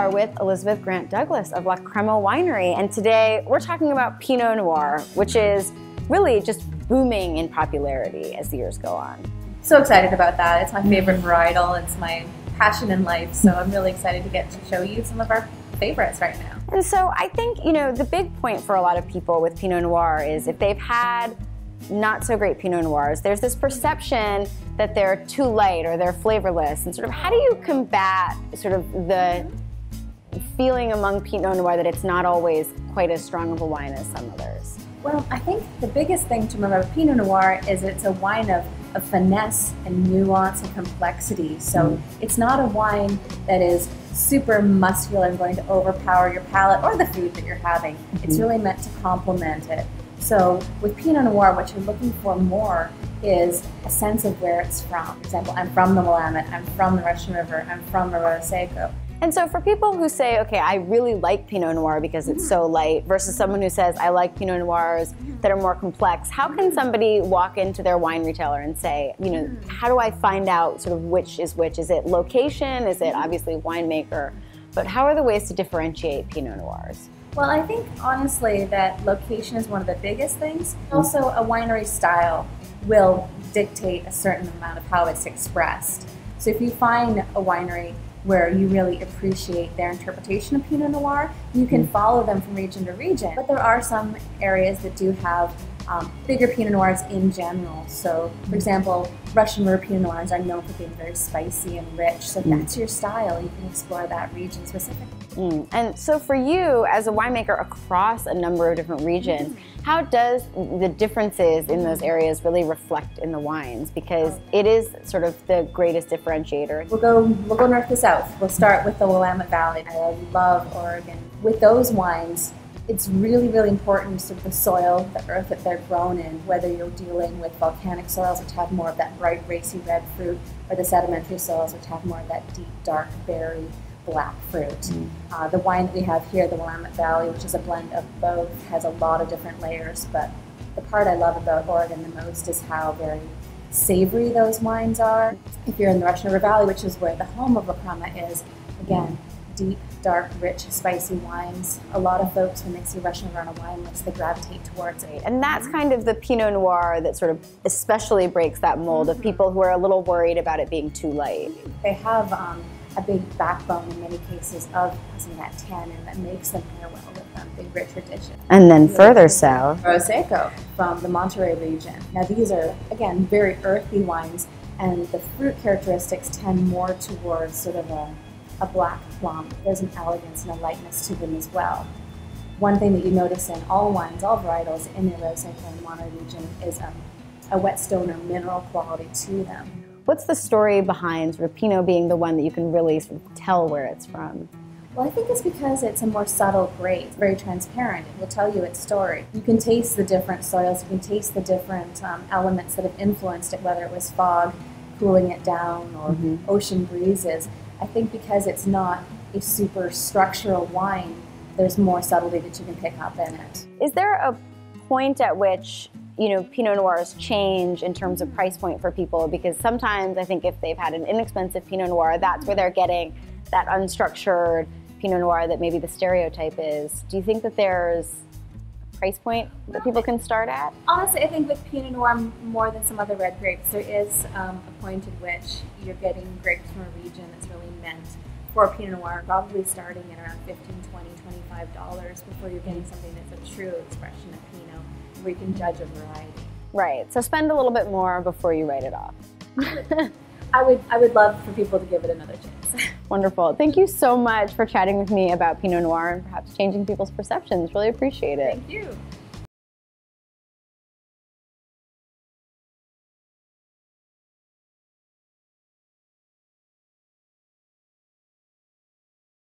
are with Elizabeth Grant Douglas of La Crema Winery, and today we're talking about Pinot Noir, which is really just booming in popularity as the years go on. So excited about that. It's my favorite varietal. It's my passion in life, so I'm really excited to get to show you some of our favorites right now. And so I think, the big point for a lot of people with Pinot Noir is if they've had not so great Pinot Noirs, there's this perception that they're too light or they're flavorless, and sort of how do you combat sort of the feeling among Pinot Noir that it's not always quite as strong of a wine as some others? Well, I think the biggest thing to remember about Pinot Noir is it's a wine of finesse and nuance and complexity. So it's not a wine that is super muscular and going to overpower your palate or the food that you're having. It's really meant to complement it. So with Pinot Noir, what you're looking for more is a sense of where it's from. For example, I'm from the Willamette, I'm from the Russian River, I'm from Arroyo Seco. And so for people who say, okay, I really like Pinot Noir because it's so light, versus someone who says, I like Pinot Noirs that are more complex, how can somebody walk into their wine retailer and say, how do I find out sort of which is which? Is it location? Is it obviously winemaker? But how are the ways to differentiate Pinot Noirs? Well, I think honestly that location is one of the biggest things. Also, a winery style will dictate a certain amount of how it's expressed. So if you find a winery where you really appreciate their interpretation of Pinot Noir, you can follow them from region to region. But there are some areas that do have bigger Pinot Noirs in general. So, for example, Russian River Pinot Noirs are known for being very spicy and rich. So if that's your style, you can explore that region specifically. And so for you, as a winemaker across a number of different regions, how does the differences in those areas really reflect in the wines? Because it is sort of the greatest differentiator. We'll go north to south. We'll start with the Willamette Valley. I love Oregon. With those wines, it's really, really important to the soil, the earth that they're grown in, whether you're dealing with volcanic soils, which have more of that bright, racy red fruit, or the sedimentary soils, which have more of that deep, dark, berry, black fruit. The wine that we have here, the Willamette Valley, which is a blend of both, has a lot of different layers, but the part I love about Oregon the most is how very savory those wines are. If you're in the Russian River Valley, which is where the home of La Crema is, again, deep, dark, rich, spicy wines. A lot of folks, when they see Russian River on a wine list, they gravitate towards it. And that's kind of the Pinot Noir that sort of especially breaks that mold of people who are a little worried about it being too light. They have a big backbone in many cases of passing that tannin that makes them pair well with them, big rich tradition. And then further south, Arroyo Seco from the Monterey region. Now these are, again, very earthy wines, and the fruit characteristics tend more towards sort of a black plum. There's an elegance and a lightness to them as well. One thing that you notice in all wines, all varietals in the Arroyo Seco and Monterey region is a whetstone or mineral quality to them. What's the story behind sort of Pinot being the one that you can really sort of tell where it's from? Well, I think it's because it's a more subtle grape. It's very transparent. It will tell you its story. You can taste the different soils. You can taste the different elements that have influenced it, whether it was fog cooling it down or ocean breezes. I think because it's not a super structural wine, there's more subtlety that you can pick up in it. Is there a point at which Pinot Noirs change in terms of price point for people? Because sometimes I think if they've had an inexpensive Pinot Noir, that's where they're getting that unstructured Pinot Noir that maybe the stereotype is. Do you think that there's a price point that people can start at? Honestly, I think with Pinot Noir, more than some other red grapes, there is a point at which you're getting grapes from a region that's really meant for Pinot Noir, probably starting at around $15, $20, $25 before you're getting something that's a true expression of Pinot, where you can judge a variety. Right, so spend a little bit more before you write it off. I would love for people to give it another chance. Wonderful. Thank you so much for chatting with me about Pinot Noir and perhaps changing people's perceptions. Really appreciate it. Thank you.